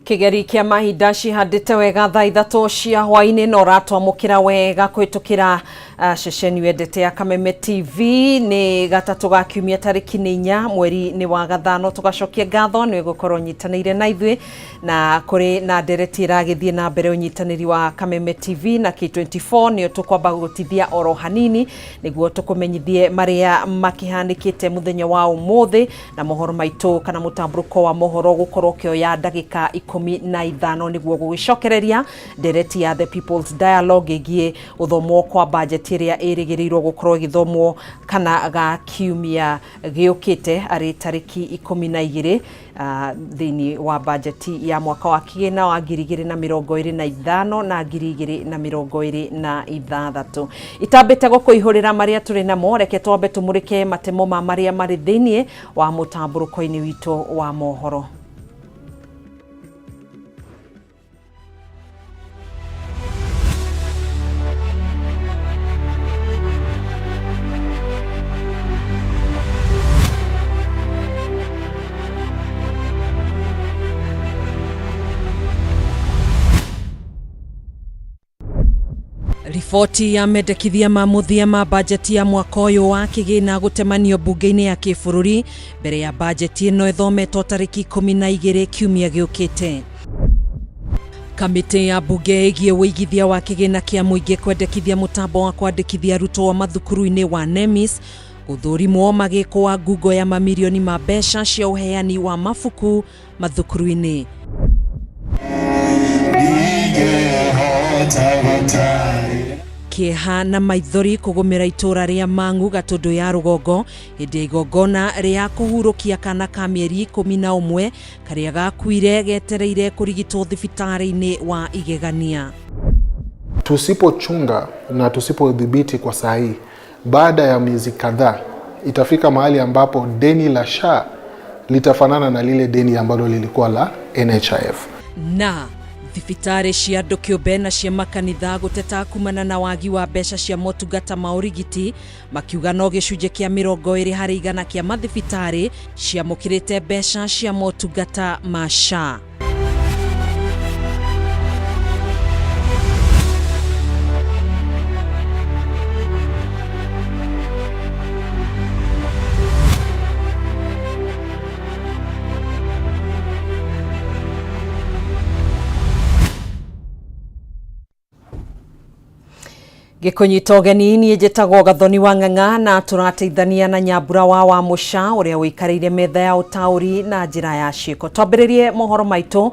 Kigeri kia mahinda cihandite wega thaa ithatũ cia hwaini no ratwamũkĩra wega kũhĩtũkĩra ceceni wendete ya Kameme TV ni gatatu ga kiumia tarĩki 4 mweri ni wa gathano. Tugacokia ngatho ni gũkorwo nyitanĩire na ithuĩ na kũrĩ na ndereti ĩragĩthiĩ na mbere ũnyitanĩri wa Kameme TV na K24 nĩo tũkwamba gũtithia oro hanini nĩguo tũkũmenyithie marĩa makĩhanĩkĩte mũthenya wa ũmũthĩ na mohoro maitũ kana mũtambũrũko wa mohoro gũkorwo kĩoya ndagĩka 15 nĩguo gũgĩcokereria ndereti ya The People's Dialogue ĩgiĩ gũthomwo kwa budget ĩrĩa ĩrĩgĩrĩirwo gũkorwo ĩgĩthomwo kana ga kiumia gĩũkĩte arĩ tarĩki 12 thĩinĩ wa budget ya mwaka wa kĩgĩna wa 2025 na 2026. Itambĩte gũkũihũrĩra marĩa tũrĩ namo, reke twambe tũmũrĩke matemo ma marĩa marĩ thĩinĩ wa mũtambũrũko-inĩ witũ wa mohoro. Riboti ya mendekithia ma mũthia ma bajeti ya mwaka ũyũ wa kĩgĩna gũtemanio bunge-inĩ ya kĩbũrũri mbere ya bajeti ĩno ĩthometwo tarĩki 12 kiumia gĩũkĩte. Kamĩtĩ ya bunge ĩgiĩ ũigithia wa kĩgĩna kĩa mũingĩ kwendekithia mũtambo wa kwandĩkithia arutwo mathukuru-inĩ wa NEMIS gũthũrimwo magĩkwo wa ngungo ya mamirioni ma mbeca cia ũheani wa mabuku mathukuru-inĩ. Kĩeha na maithori kũgũmĩra itũra rĩa Mang'u Gatũndũ ya rũgongo hĩndĩ igongona rĩa kũhurũkia kana ka mĩeri 11 karĩa gakuire getereire kũrigitwo thibitarĩ-inĩ wa Igegania. Tusipochunga na tusipodhibiti kwa sahihi, baada ya miezi kadhaa itafika mahali ambapo deni la SHA litafanana na lile deni ambalo lilikuwa la NHIF. Na thibitarĩ cia andũ kĩũmbe na cia makanitha gũteta kumana na wagi wa mbeca cia motungata ma ũrigiti, makiuga no gĩcunjĩ kĩa 20% kĩa mathibitarĩ ciamũkĩrĩte mbeca cia motungata ma SHA. Gĩkũnyita ũgeni niĩ njĩtagwo Gathoni wa Ng'ang'a na tũrateithania na Nyambura wa Mũca ũrĩa ũikarĩire metha ya ũtaũri na njĩra ya ciĩko. Twambĩrĩrie mohoro maitũ.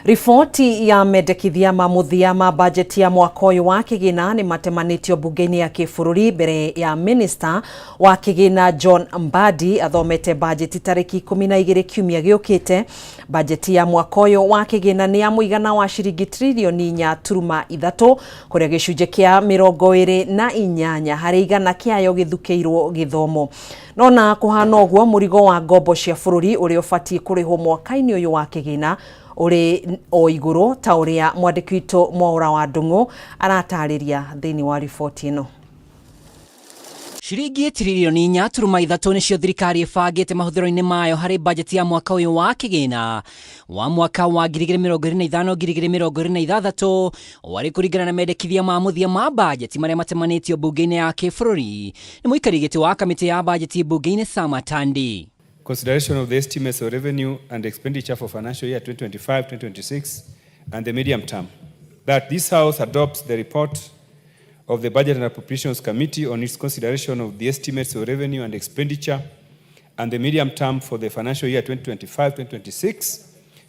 Riboti ya mendekithia ma mũthia ma bajeti ya mwaka ũyũ wa kĩgĩna nĩ matemanĩtio bunge-inĩ ya kĩbũrũri mbere ya Minister wa kĩgĩna John Mbadi athomete bajeti tarĩki 12 kiumia gĩũkĩte. Bajeti ya mwaka ũyũ wa kĩgĩna nĩ ya mũigana wa ciringi trilioni 4.3 kũrĩa gĩcunjĩ kĩa 28 harĩ igana kĩayo gĩthukĩirwo gĩthomo. No na kũhana ũguo mũrigo wa ngombo cia bũrũri ũrĩa ũbatiĩ kũrĩhwo mwaka-inĩ ũyũ wa kĩgĩna ũrĩ o igũrũ ta ũrĩa mwandĩki witũ Mwaũra wa Ndung'u aratarĩria thĩinĩ wa riboti ĩno. Ciringi trilioni 4.3 nĩcio thirikari ĩbangĩte mahũthĩro-inĩ mayo harĩ bajeti ya mwaka ũyũ wa kĩgĩna wa mwaka wa 2025-2026 warĩ kũringana na mendekithia ma mũthia ma bajeti marĩa matemanĩtio bunge-inĩ ya kĩbũrũri nĩ mũikarĩri gĩtĩ wa kamĩtĩ ya bajeti bunge-inĩ Sama Tandi. Consideration of the estimates of revenue and expenditure for financial year 2025-2026 and the medium term. That this House adopts the report of the Budget and Appropriations Committee on its consideration of the estimates of revenue and expenditure and the medium term for the financial year 2025-2026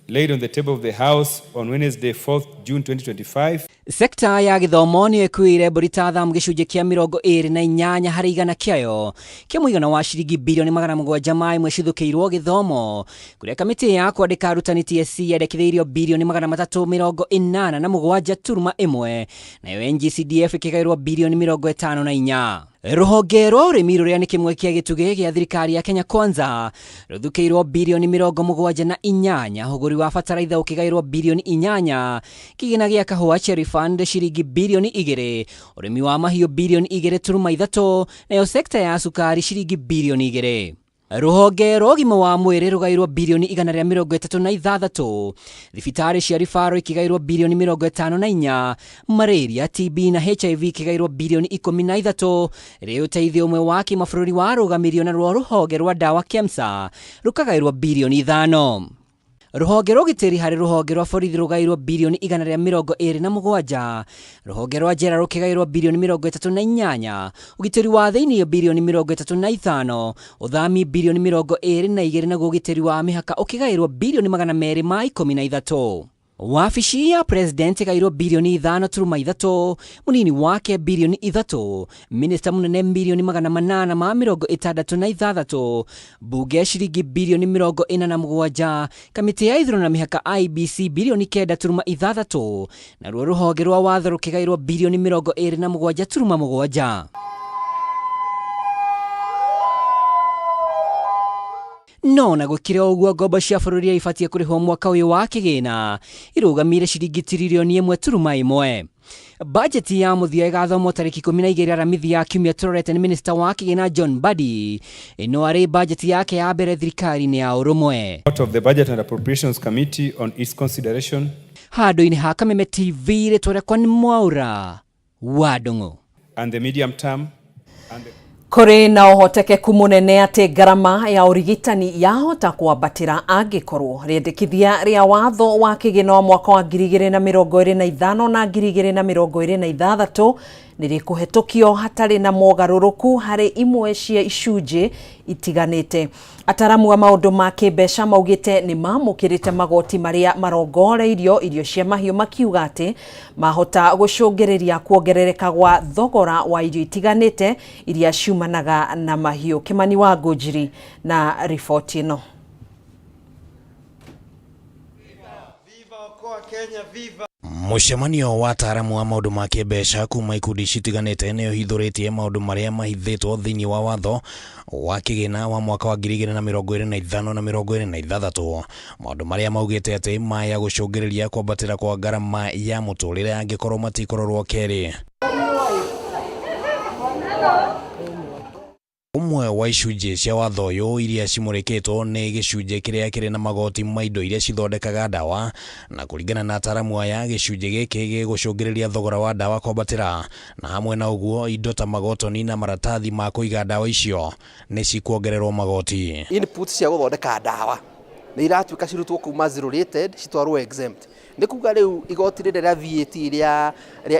laid on the table of the House on Wednesday, 4th June 2025. Sekta ya gĩthomo nĩ ĩkuire mbũri ta thamu gĩcunjĩ kĩa 28 harĩ igana kĩayo kĩa mũigana wa ciringi bilioni 701 cithũkĩirwo gĩthomo, kũrĩa kamĩtĩ ya kwandĩka arutani TSC yendekithĩirio bilioni 387.1 nayo NGCDF ĩkĩgaĩrwo bilioni 54. Rũhonge rwa ũrĩmi rũrĩa nĩ kĩmwe kĩa gĩtugĩ gĩa thirikari ya Kenya Kwanza rũthukĩirwo bilioni 78, ũgũri wa bataraitha ũkĩgaĩrwo bilioni 8, kĩgĩna gĩa kahũa cherry fund ciringi bilioni 2, ũrĩmi wa mahiũ bilioni 2.3, nayo sekta ya sukari ciringi bilioni 2. Ruhonge rwa ũgima wa mwĩrĩ rũgairwo birioni 136, thibitarĩ cia ribaro ikigairwo birioni 54, malaria, TB na HIV ikigairwo birioni 13, rĩu ũteithio ũmwe wa kĩmabũrũri warũgamirio na rũhonge rwa dawa KEMSA rũkagairwo birioni 5. Ruhonge rwa ũgitĩri harĩ ruhonge rwa borithi rũgairwo birioni 127, ruhonge rwa njera rũkĩgairwo birioni 38, ũgitĩri wa thĩinĩ birioni 35, ũthami birioni 22 na ũgitĩri wa mĩhaka ũkĩgairwo birioni 213. Wabici ya President ĩgairwo birioni 5.3, munini wake birioni 3, minista munene birioni 866, bunge ciringi birioni 47, kamĩtĩ ya ithurano na mĩhaka IBC birioni 9.6, naruo rũhonge rwa watho rũkĩgairwo birioni 27.7. No na gũkĩra ũguo ngombo cia bũrũri ibatie kũrĩhwo mwaka ũyũ wa kĩgĩna irũgamire ciringi tiririoni 1.1. Bajeti ya mũthia ĩgathomwo tarĩki 12 aramithi ya kiumia tũrorete nĩ minista wa kĩgĩna John Mbadi, ĩno arĩ bajeti yake ya mbere thirikari-inĩ ya ũrũmwe. Out of the Budget and Appropriations Committee on its consideration. Handũ-inĩ ha Kameme TV rĩtwa rĩakwa nĩ Mwaura wa Ndũng'ũ. And the medium term and the... Kũrĩ na ũhotekeku mũnene atĩ ngarama ya ũrigitani yahota kwambatĩra angĩkorwo rĩendekithia rĩa watho wa kĩgĩna wa mwaka wa 2025 na 2026 nĩrĩkũhetũkio hatarĩ na mogarũrũku harĩ imwe cia icunjĩ itiganĩte. Ataramu a maũndũ ma kĩmbeca maugĩte nĩ mamũkĩrĩte magoti marĩa marongoreirio irio cia mahiũ makiuga atĩ mahota gũcũngĩrĩria kuongerereka gwa thogora wa irio itiganĩte iria ciumanaga na mahiũ. Kimani wa Ngũnjiri na riboti ĩno. Mũcemanio wa ataaramu wa maũndũ ma kĩmbeca kuma ikundi citiganĩte nĩ ũhithũrĩtie maũndũ marĩa mahithĩtwo thĩinĩ wa watho wa kĩgĩna wa mwaka wa 2025 na 2026. Maũndũ marĩa maugĩte atĩ maya gũcũngĩrĩria kwambatĩra kwa ngarama ya mũtũrĩre angĩkorwo matikororwo kerĩ. Umwe wa icunjĩ cia watho ũyũ iria cimũrĩkĩtwo nĩ gĩcunjĩ kĩrĩa kĩrĩ na magoti ma indo iria cithondekaga ndawa, na kũringana na ataaramu aya gĩcunjĩ gĩkĩ gĩgũcũngĩrĩria thogora wa ndawa kwambatĩra, na hamwe na ũguo indo ta magotoni na maratathi ma kũiga ndawa icio nĩ cikuongererwo magoti. Inputs cia gũthondeka ndawa nĩ iratuĩka cirutwo kuma zero rated citwarwo exempt. Nĩ kuga rĩu igoti rĩrĩa VAT rĩa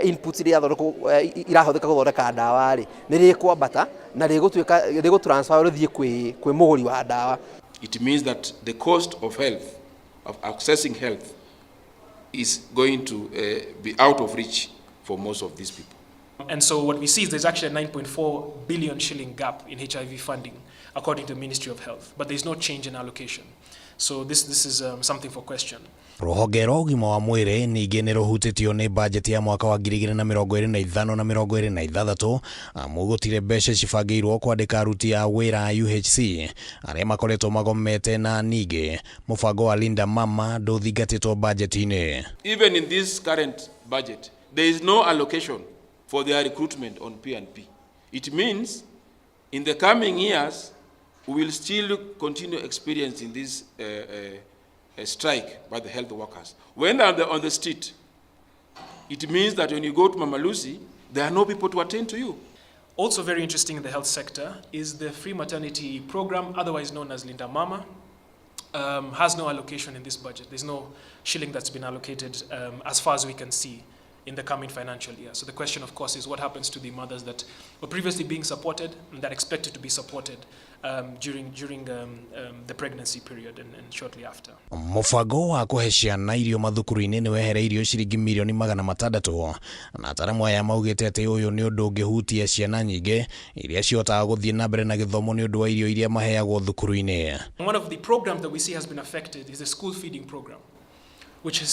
inputs irahũthĩka gũthondeka ndawa rĩ nĩ rĩkwambata na rĩgũtransfer rĩthiĩ kwĩ mũgũri wa ndawa. It means that the cost of health, of accessing health, is going to be out of reach for most of these people. And so what we see is there's actually a 9.4 billion shilling gap in HIV funding, according to the Ministry of Health, but there's no change in allocation. So this is something for question. Rũhonge rwa ũgima wa mwĩrĩ ningĩ nĩ rũhutĩtio nĩ bajeti ya mwaka wa 2025 na 2026 amu gũtirĩ mbeca cibangĩirwo kwandĩka aruti a wĩra UHC arĩa makoretwo magomete, na ningĩ mũbango wa Linda Mama ndũthingatĩtwo bajeti-inĩ. Even in this current budget, there is no allocation for their recruitment on P&P. It means in the coming years we will still continue experiencing this a strike by the health workers. When they're on the street, it means that when you go to Mama Lucy, there are no people to attend to you. Also very interesting in the health sector is the free maternity program, otherwise known as Linda Mama, has no allocation in this budget. There's no shilling that's been allocated as far as we can see in the coming financial year. So the question, of course, is what happens to the mothers that were previously being supported and that expected to be supported during the pregnancy period and shortly after. Mũbango wa kũhe ciana irio mathukuru-inĩ nĩ wehereirio ciringi mirioni 600, na ataaramu aya maugĩte atĩ ũyũ nĩ ũndũ ũngĩhutia ciana nyingĩ iria cihotaga gũthiĩ na mbere na gĩthomo nĩ ũndũ wa irio iria maheagwo thukuru-inĩ. One of the programs that we see has been affected is the school feeding program, which has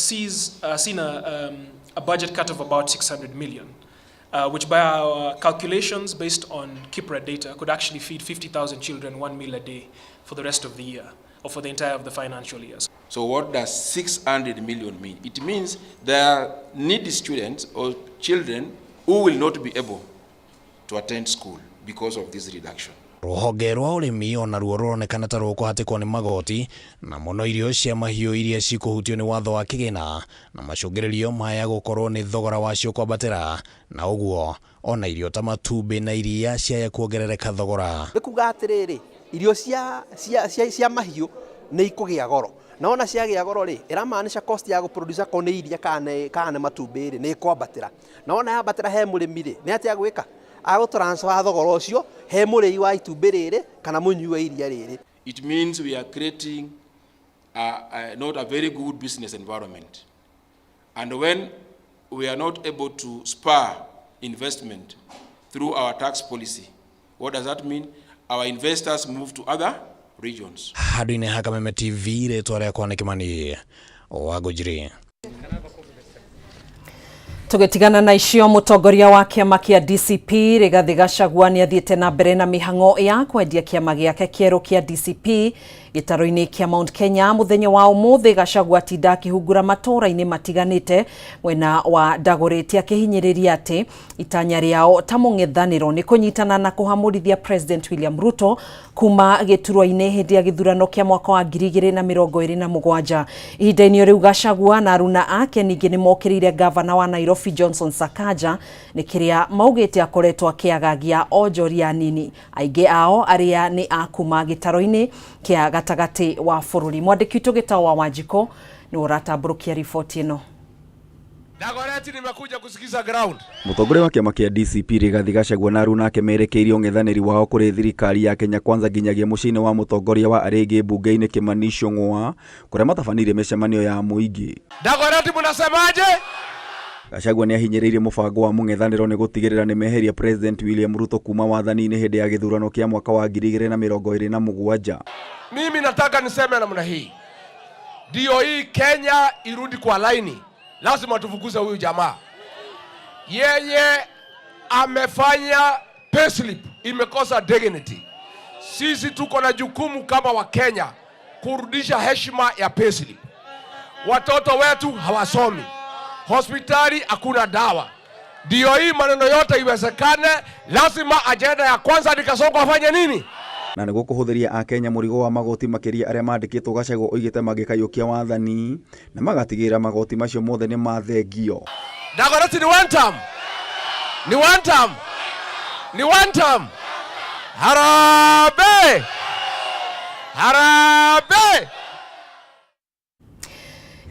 seen a budget cut of about 600 million, which by our calculations based on KIPRA data could actually feed 50,000 children 1 meal a day for the rest of the year, or for the entire of the financial years. So what does 600 million mean? It means there are needy students or children who will not be able to attend school because of this reduction. Ruhonge rwa urimi ona ruo ruronekana ta rukuhatikwo ni magoti na muno irio cia mahiu iria cikuhutio ni watho wa kigina na macungirerio maya gukorwo ni thogora wacio kwambatira na uguo ona irio ta matumbi na iria ciaya kuongerereka thogora. Nikuga atiriri irio cia mahiu ni ikugia goro na ona ciagia goro ri iramaanisha cost ya guproduce ko ni iria kana matumbi ri ni kwambatira na ona yambatira he murimi ri ni atia gwika transfer thogora ucio he murei wa itumbi riri kana munyu wa iria riri. It means we are creating not a very good business environment, and when we are not able to spur investment through our tax policy, what does that mean? Our investors move to other regions. Hadine Hakameme TV retwa ria kwa Kimani Wagujiri. Tugetigana na icio mutongoria wa kiama kia DCP Rigathi Gachagua ni athiete na mbere na mihango ya kwendia kiama giake kieru kia DCP gitaro-ini kia Mount Kenya muthenya wa umuthi. Gachagua tinda akihungura matura-ini matiganite mwena wa Dagoretti akihinyiriria ati itanya riao ta mung'ethaniro ni kunyitana na kuhamurithia President William Ruto kuma giturwa-ini hindi ya githurano kia mwaka wa 2027. Ihinda-ini riu Gachagua na aruna ake ningi ni mokirire gavana wa Nairobi Johnson Sakaja ni kiria maugite akoretwo akiagagia onjoria nini aingi ao aria ni akuma gitaro-ini kia gatagati wa bururi. Mwandiki witu Gitawa Wanjiko ni uratamburukia ripoti ino. Dagoretti nimekuja kusikiza ground. Mutongoria wa kiama kia DCP Rigathi Gachagua na aruna ake merekeirie ung'ethaniri wao kuri thirikari ya Kenya Kwanza nginyagia mucini wa mutongoria wa arege bunge-ini Kimani Ichung'wa kuria matabanire micemanio ya muingi. Dagoretti munasemaje? Gachagua ni ahinyiririe mubango wa mung'ethaniro ni gutigirira ni meheria President William Ruto kuma wathani-ini hindi ya githurano kia mwaka wa 2027. Mimi nataka niseme namna hii. Ndio hii Kenya irudi kwa laini. Lazima tufukuze huyu jamaa. Yeye amefanya payslip imekosa dignity. Sisi tuko na jukumu kama wa Kenya kurudisha heshima ya payslip. Watoto wetu hawasomi. Hospitali hakuna dawa. Ndio hii maneno yote iwezekane, lazima agenda ya Kwanza Nikasongo afanye nini? Na niguo kuhuthiria a Kenya murigo wa magoti makiria aria mandikitwo Gachagua oigite magikayukia wathani na magatigira magoti macio mothe ni mathengio. Dagoretti ni one term. Ni one term. Ni one term. Harambee! Harambee!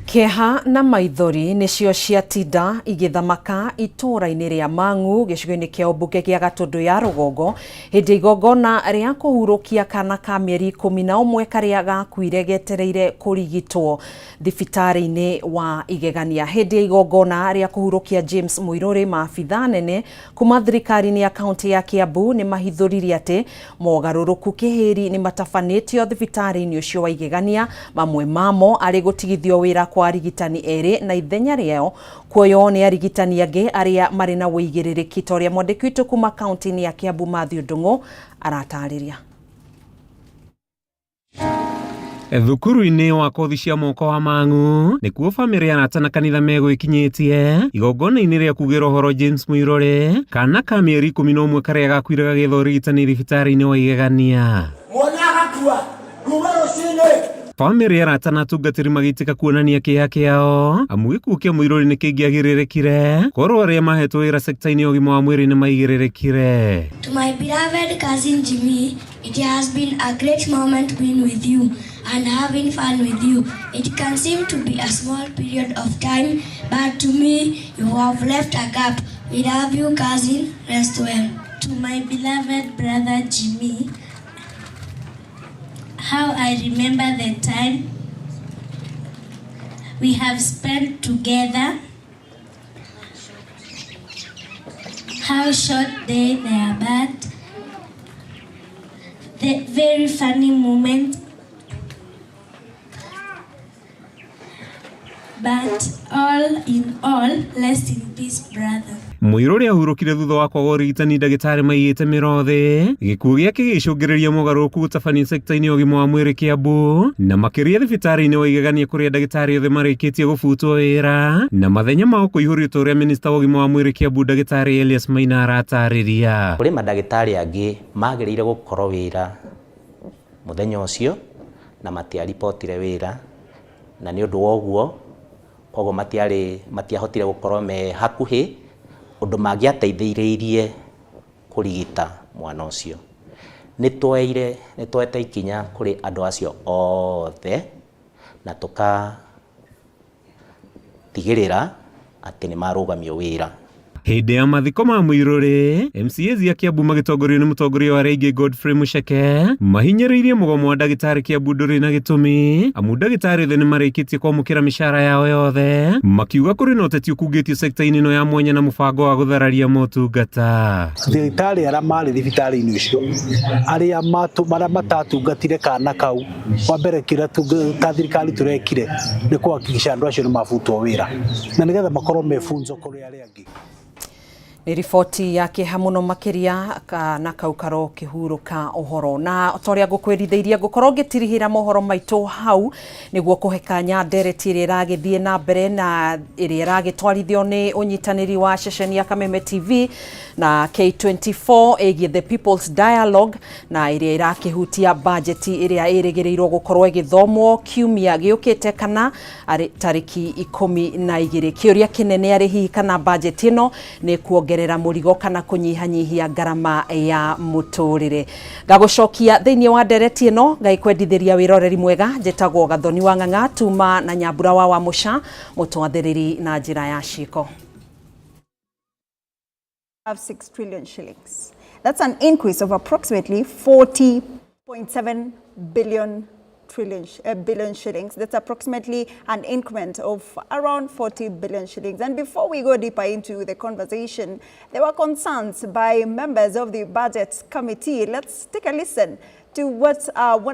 Keha na maithori nicio ciatinda igithamaka itura-ini ria Mang'u gicigo-ini kia ubunge gia Gatundu ya Rugongo hindi igongona ria kuhurukia kana ka mieri 11 karia gakuire getereire kurigitwo thibitari-ini wa igegania. Hindi igongona ria kuhurukia James Muiruri, maabitha nene kuma thirikari-ini ya kaunti ya Kiambu ni mahithuririe ati mogaruruku kihiri ni matabanitio thibitari-ini ucio wa igegania, mamwe mamo ari gutigithio wira kwa arigitani eri na ithenya riao kuoyo ni arigitani angi aria mari na wigiririki toria. Mwandiki witu kuma kaunti ya Kiambu Matthew Ndung'u aratariria. Thukuru-ini wa kothi cia moko wa Mang'u nikuo family arata na kanitha megwikinyitie igongona-ini ria kugira horo James Muiruri kana ka mieri 11 karia gakuire gagitho rigitani thibitari-ini wa igegania. Family arata na tungatiri magitika kuonania kiha kiao amu gikuo kia Muiruri ni kingiagiririkire korwo aria mahetwo wira sector-ini ya ugima wa mwiri ni maigiririkire. To my beloved cousin Jimmy, it has been a great moment being with you and having fun with you. It can seem to be a small period of time, but to me, you have left a gap. We love you, cousin. Rest well. To my beloved brother Jimmy, how I remember the time we have spent together. How short they are, but the very funny moment but all in all, rest in peace, brother. Muiruri ahurukire thutha wa kwaga urigitani ndagitari maiyite mirothe gikuo giake gicungiriria mugaruku gutabania sekta-ini ugima wa mwiri Kiambu na makiria thibitari-ini wa igegania kuria ndagitari othe marikitie gubutwo wira na mathenya mao kuihurio uria minista wa ugima wa mwiri Kiambu ndagitari Elias Maina aratariria kuri mandagitari angi magirire gukorwo wira muthenya ucio na matiaripotire wira na ni undu woguo koguo matiahotire gukorwo me hakuhi undu mangiateithĩrĩirie kurigita mwana ucio nitwete ikinya kuri andu acio othe na tukatigirira ati ni marugamio wira. Hindi ya mathiko ma Muiruri, MCAs ya Kiambu magitongorio ni mutongoria wa Raigi Godfrey Mucheke mahinyĩrĩirie mugomo wa ndagitari Kiambu ndũrĩ na gĩtũmi amu ndagitari othe nĩ marĩkĩtie kwamũkĩra mĩcara yao yothe makiuga kũrĩ na ũteti ũkungĩtio sekta-inĩ ĩno ya mwanya na mũbango wa gũthararia motungata. Thirikari arĩa marĩ thibitarĩ-inĩ ũcio arĩa matatungatire kana kau wa mbere kĩrĩa ta thirikari tũrekire nĩ kũhakikisha andũ acio nĩ mabutwo wĩra na nĩgetha makorwo mefunzo kũrĩ arĩa angĩ. Ni riboti yake hamuno makiria na kaukaro kihuruka uhoro na otoria ngukweritheirie ngukorwo ngitirihira mohoro maitu hau niguo kuhekanya ndereti iria iragithie na mbere na iria iragitwarithio ni unyitaniri wa ceceni ya Kameme TV na K24 egie the People's Dialogue na iria irakihutia budget iria irigirirwo gukorwo igithomwo kiumia giukite kana tariki 12 kiuria kinene ari hihi kana budget ino ni kuongerera murigo kana kunyihanyihia garama ya muturire. Gagucokia thiini wa ndereti ino ngaikwendithiria wiroreri mwega njitagwo Gathoni wa Ng'ang'a tuma na Nyambura wa Musha mutwathiriri na njira ya ciko. 6 trillion shillings. That's an increase of approximately 40.7 billion shillings. That's approximately an increment of around 40 billion shillings. And before we go deeper into the conversation, there were concerns by members of the Budget Committee. Let's take a listen to what one